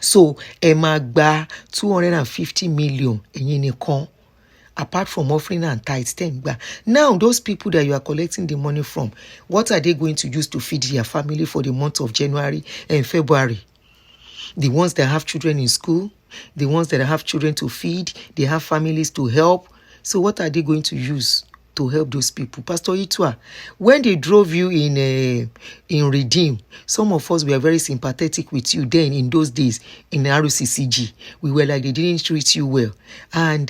So ẹ máa gba 250 million ẹ̀yin nìkan, apart from offering and tithes ten gba. Now those people that you are collecting the money from, what are they going to use to feed their family for the month of January and February? The ones that have children in school, the ones that have children to feed, they have families to help. So what are they going to use to help those people? Pastor Itua, when they drove you in Redeem, some of us were very sympathetic with you then in those days in RCCG. We were like, they didn't treat you well. And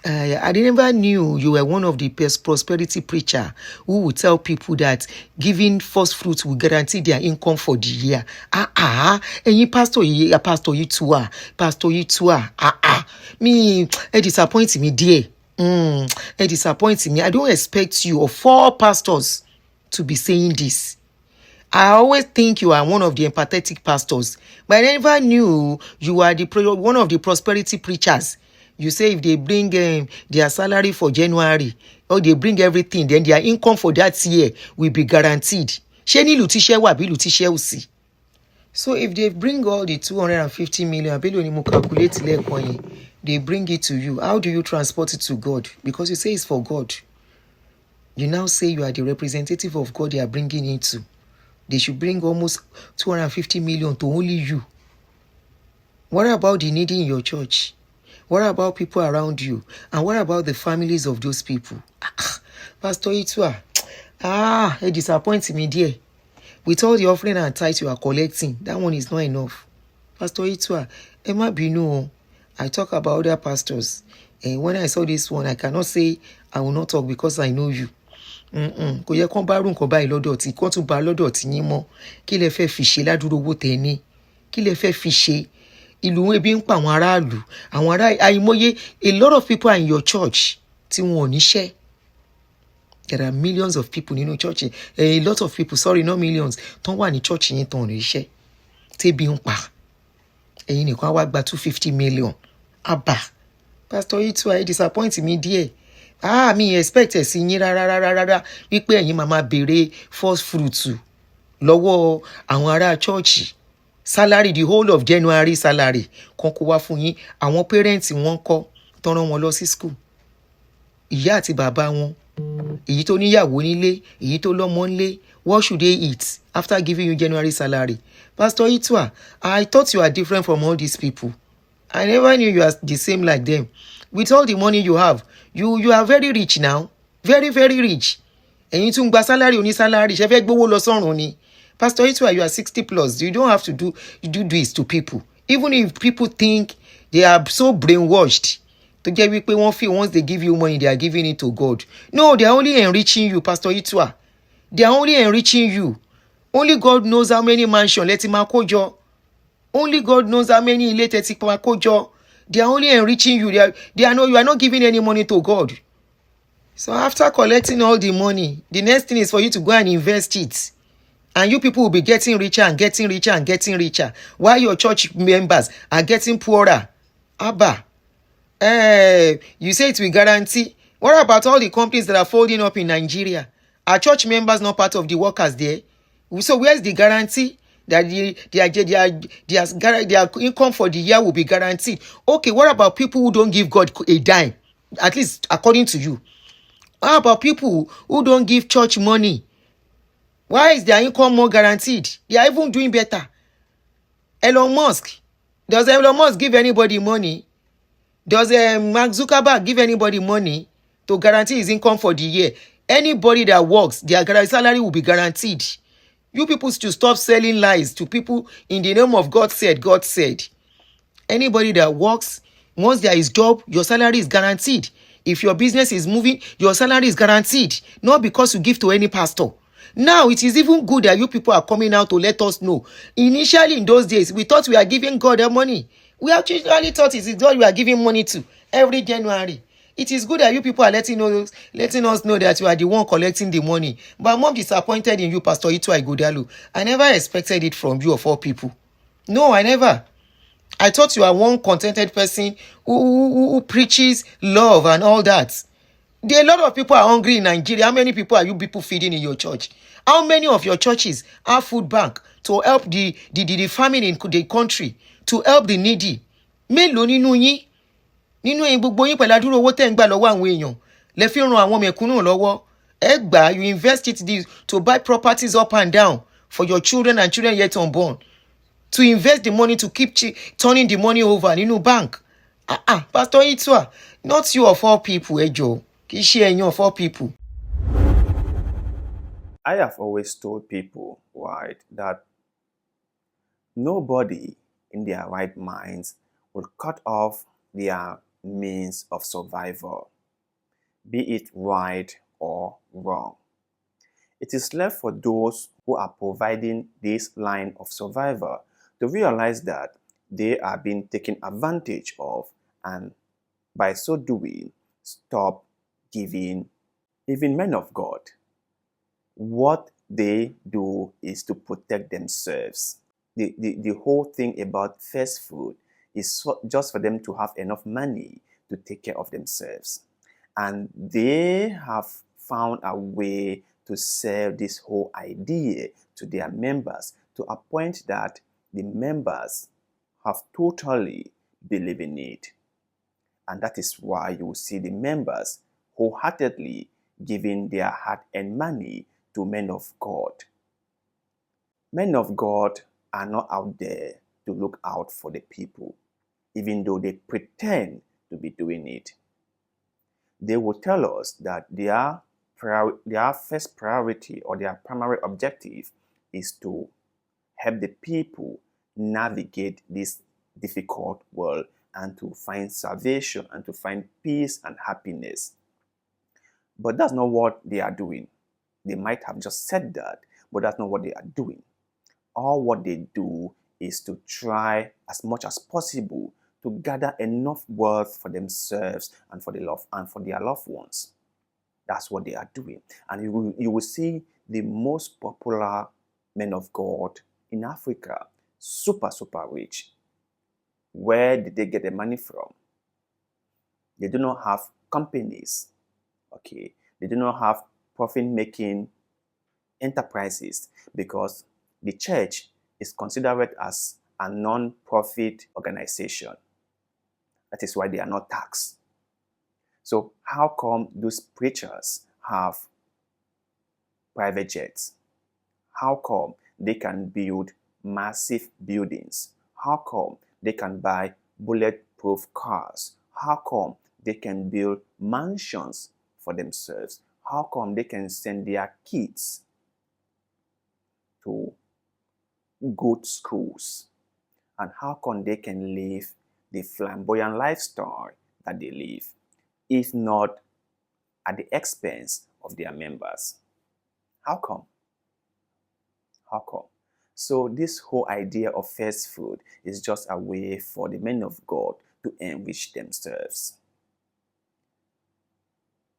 I never knew you were one of the prosperity preacher who would tell people that giving first fruits will guarantee their income for the year. And you Pastor Itua, me, it disappoints me, dear. It disappoints me. I don't expect you or 4 pastors to be saying this. I always think you are one of the empathetic pastors, but I never knew you are one of the prosperity preachers. You say if they bring their salary for January or they bring everything, then their income for that year will be guaranteed. So if they bring all the 250 million, they bring it to you. How do you transport it to God? Because you say it's for God. You now say you are the representative of God they are bringing it to. They should bring almost 250 million to only you. What about the needy in your church? What about people around you? And what about the families of those people? Pastor Itua, it disappoints me, dear. With all the offering and tithes you are collecting, that one is not enough. Pastor Itua, Emma Binu, I talk about other pastors. And when I saw this one, I cannot say I will not talk because I know you. Kò yẹ kán bá rú nǹkan báyìí lọ́dọ̀ tí kán tún bá lọ́dọ̀ tí yín mọ́. Kí lẹ fẹ́ fi ṣe ládùúrò owó tẹ́ ní? Kí lẹ fẹ́ fi ṣe? Ìlú ebi ń pa àwọn aráàlú. Àwọn ará àìmọye, a lot of people are in your church tí wọn ò níṣẹ́. There are millions of people nínú church. A lot of people, sorry, not millions, tán wà ní church yín tán ò níṣẹ́. Tébi ń pa. Ẹ̀yin nìkan wá gba 250 million. Pastor Itua, disappoint me, dear. Me expect ẹ sí yín rárá wípé ẹ̀yin máa béèrè first fruit lọ́wọ́ àwọn ará church. Salary, the whole of January salary kan kó wá fún yín. Àwọn parents wọn kọ́ tán rán wọn lọ sí school. Ìyá àti bàbá wọn, èyí tó níyàwó nílé, èyí tó lọ́mọ nílé, what should they eat after giving you January salary? Pastor Itua, I thought you are different from all these people. I never knew you are the same like them. With all the money you have, you are very rich now. Very, very rich. Ẹ̀yin tún gba salary oní salary, ṣé fẹ́ gbówó lọ sọ́run ni? Pastor Itua, you are 60 plus. You don't have to do this to people. Even if people think they are so brainwashed, to get wípé wọ́n feel once they give you money, they are giving it to God. No, they are only enriching you, Pastor Itua. They are only enriching you. Only God knows how many mansions let him kojo. Only God knows how many ilé tẹ́ ti kojo. They are only enriching you. You are not giving any money to God. So after collecting all the money, the next thing is for you to go and invest it. And you people will be getting richer and getting richer and getting richer, while your church members are getting poorer. You say it will guarantee. What about all the companies that are folding up in Nigeria? Are church members not part of the workers there? So where's the guarantee that their income for the year will be guaranteed? Okay, what about people who don't give God a dime? At least according to you. How about people who don't give church money? Why is their income more guaranteed? They are even doing better. Elon Musk. Does Elon Musk give anybody money? Does Mark Zuckerberg give anybody money to guarantee his income for the year? Anybody that works, their salary will be guaranteed. You people should stop selling lies to people in the name of God said, God said. Anybody that works, once there is job, your salary is guaranteed. If your business is moving, your salary is guaranteed. Not because you give to any pastor. Now, it is even good that you people are coming out to let us know. Initially, in those days, we thought we are giving God the money. We actually thought it is God we are giving money to every January. It is good that you people are letting us know that you are the one collecting the money. But I'm more disappointed in you, Pastor Ighodalo. I never expected it from you of all people. No, I never. I thought you are one contented person who preaches love and all that. There are a lot of people are hungry in Nigeria. How many people are you people feeding in your church? How many of your churches have food bank? to help the famine in the country, to help the needy. Mélòó nínú yín, nínú ẹ̀yin gbogbo yín pẹ̀lú àdúrà owó tẹ́ ń gbà lọ́wọ́ àwọn èèyàn lẹ fi ń ran àwọn mẹ̀kúnnù lọ́wọ́. Ẹ gbà, you invest it to buy properties up and down for your children and children yet unborn, to invest the money, to keep turning the money over nínú bank. Pastor Itua, not you of all people, ẹ jọ̀ọ́, kì í ṣe ẹ̀yin of all people. I have always told people, right, that nobody in their right minds will cut off their means of survival, be it right or wrong. It is left for those who are providing this line of survival to realize that they are being taken advantage of, and by so doing, stop giving even men of God. What they do is to protect themselves. The whole thing about first fruit is just for them to have enough money to take care of themselves. And they have found a way to sell this whole idea to their members to a point that the members have totally believed in it. And that is why you will see the members wholeheartedly giving their hard-earned money to men of God. Men of God are not out there to look out for the people, even though they pretend to be doing it. They will tell us that their first priority or their primary objective is to help the people navigate this difficult world and to find salvation and to find peace and happiness. But that's not what they are doing. They might have just said that, but that's not what they are doing. All what they do is to try as much as possible to gather enough wealth for themselves and for their loved ones. That's what they are doing. And you will see the most popular men of God in Africa, super rich. Where did they get the money from? They do not have companies. Okay, they do not have profit-making enterprises because the church is considered as a non-profit organization. That is why they are not taxed. So how come those preachers have private jets? How come they can build massive buildings? How come they can buy bulletproof cars? How come they can build mansions for themselves? How come they can send their kids to good schools? And how come they can live the flamboyant lifestyle that they live, if not at the expense of their members? How come? How come? So this whole idea of first fruit is just a way for the men of God to enrich themselves.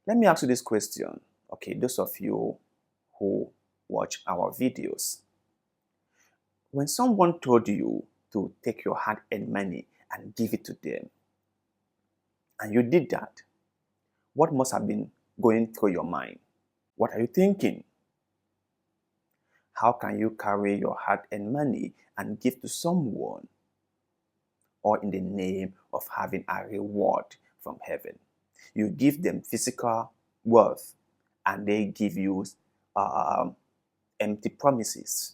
Let me ask you this question. Okay, those of you who watch our videos. When someone told you to take your hard-earned money and give it to them, and you did that, what must have been going through your mind? What are you thinking? How can you carry your hard-earned money and give to someone, or in the name of having a reward from heaven? You give them physical wealth and they give you empty promises.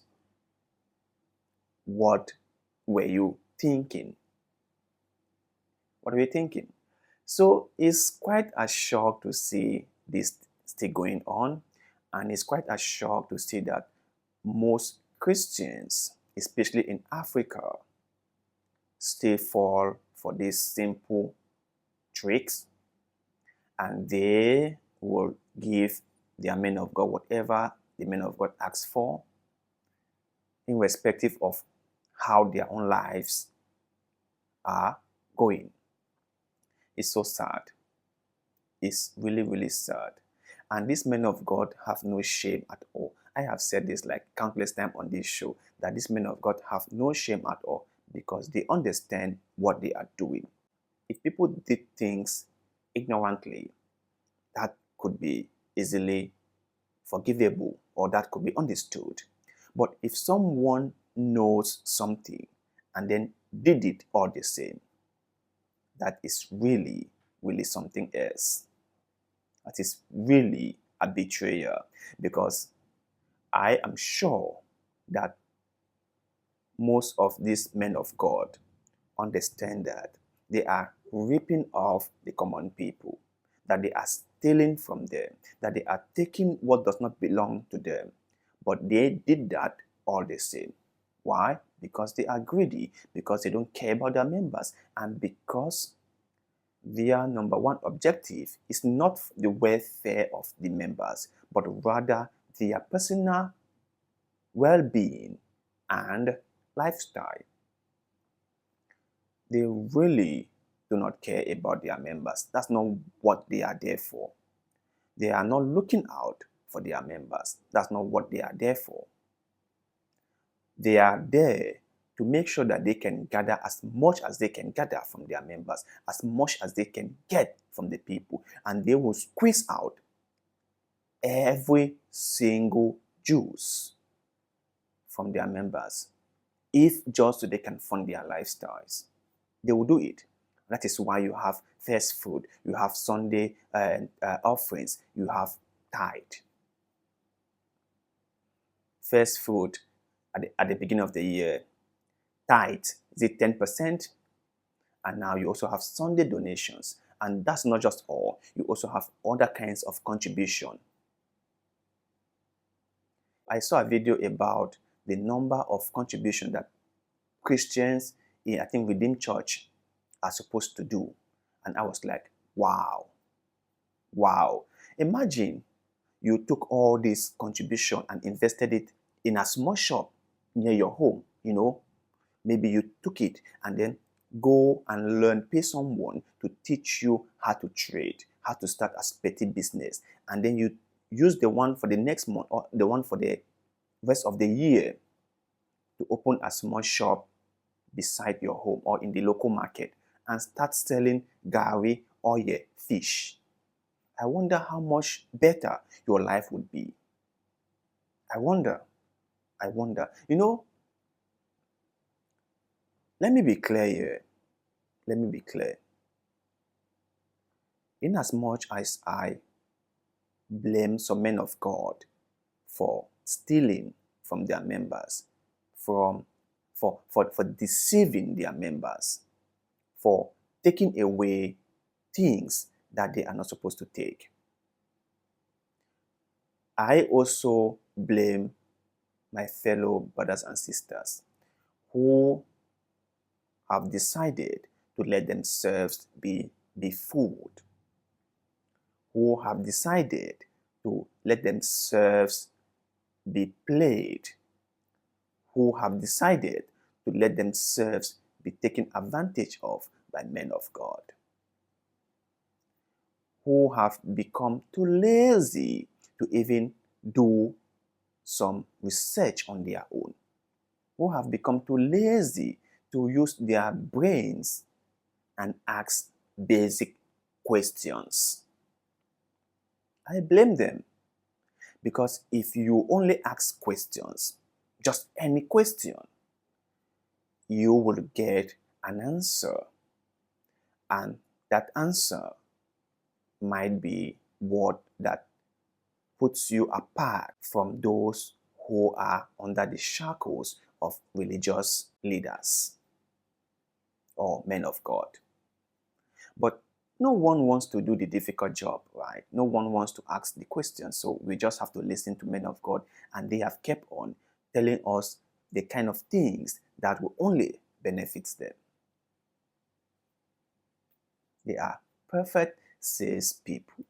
What were you thinking? What were you thinking? So it's quite a shock to see this still going on, and it's quite a shock to see that most Christians, especially in Africa, still fall for these simple tricks, and they will give their men of God whatever the men of God asks for, irrespective of how their own lives are going. It's so sad. It's really sad. And these men of God have no shame at all. I have said this like countless times on this show, that these men of God have no shame at all because they understand what they are doing. If people did things ignorantly, that could be easily forgivable or that could be understood. But if someone knows something and then did it all the same, that is really, really something else. That is really a betrayal, because I am sure that most of these men of God understand that they are ripping off the common people, that they are stealing from them, that they are taking what does not belong to them. But they did that all the same. Why? Because they are greedy, because they don't care about their members, and because their number one objective is not the welfare of the members, but rather their personal well-being and lifestyle. They really do not care about their members. That's not what they are there for. They are not looking out for their members. That's not what they are there for. They are there to make sure that they can gather as much as they can gather from their members, as much as they can get from the people, and they will squeeze out every single juice from their members, if just so they can fund their lifestyles. They will do it. That is why you have first fruit, you have Sunday offerings, you have tithe. First fruit at the beginning of the year, tithe is it 10%, and now you also have Sunday donations. And that's not just all, you also have other kinds of contribution. I saw a video about the number of contribution that Christians in, I think, Redeemed Church are supposed to do. And I was like, wow. Imagine you took all this contribution and invested it in a small shop near your home, Maybe you took it and then go and pay someone to teach you how to trade, how to start a petty business. And then you use the one for the next month or the one for the rest of the year to open a small shop beside your home or in the local market and start selling gari, oil, fish. I wonder how much better your life would be. I wonder. Let me be clear here. In as much as I blame some men of God for stealing from their members, for deceiving their members, for taking away things that they are not supposed to take, I also blame my fellow brothers and sisters who have decided to let themselves be fooled, who have decided to let themselves be played, who have decided to let themselves be taken advantage of by men of God, who have become too lazy to even do some research on their own, who have become too lazy to use their brains and ask basic questions. I blame them, because if you only ask questions, just any question, you will get an answer, and that answer might be what that puts you apart from those who are under the shackles of religious leaders or men of God. But no one wants to do the difficult job, right? No one wants to ask the questions. So we just have to listen to men of God, and they have kept on telling us the kind of things that will only benefit them. They are perfect salespeople,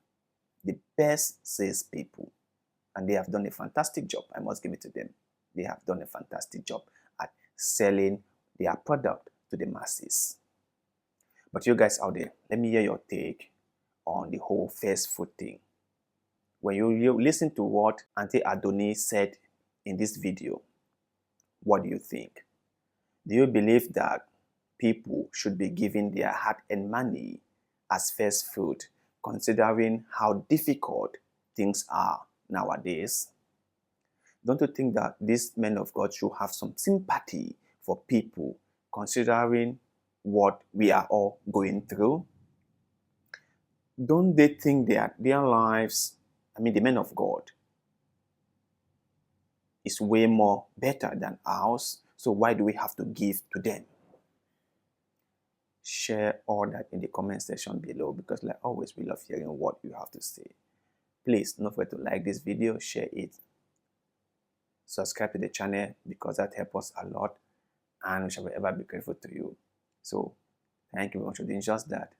the best salespeople, and they have done a fantastic job. I must give it to them. They have done a fantastic job at selling their product to the masses. But you guys out there, let me hear your take on the whole first fruit thing. When you listen to what Auntie Adunni said in this video, what do you think? Do you believe that people should be giving their hard-earned money as first fruit, considering how difficult things are nowadays? Don't you think that these men of God should have some sympathy for people, considering what we are all going through? Don't they think that their lives, the men of God, is way more better than ours? So why do we have to give to them? Share all that in the comment section below, because like always, we love hearing what you have to say. Please don't forget to like this video, share it, subscribe to the channel, because that helps us a lot, and we shall ever be grateful to you. So thank you very much for doing just that.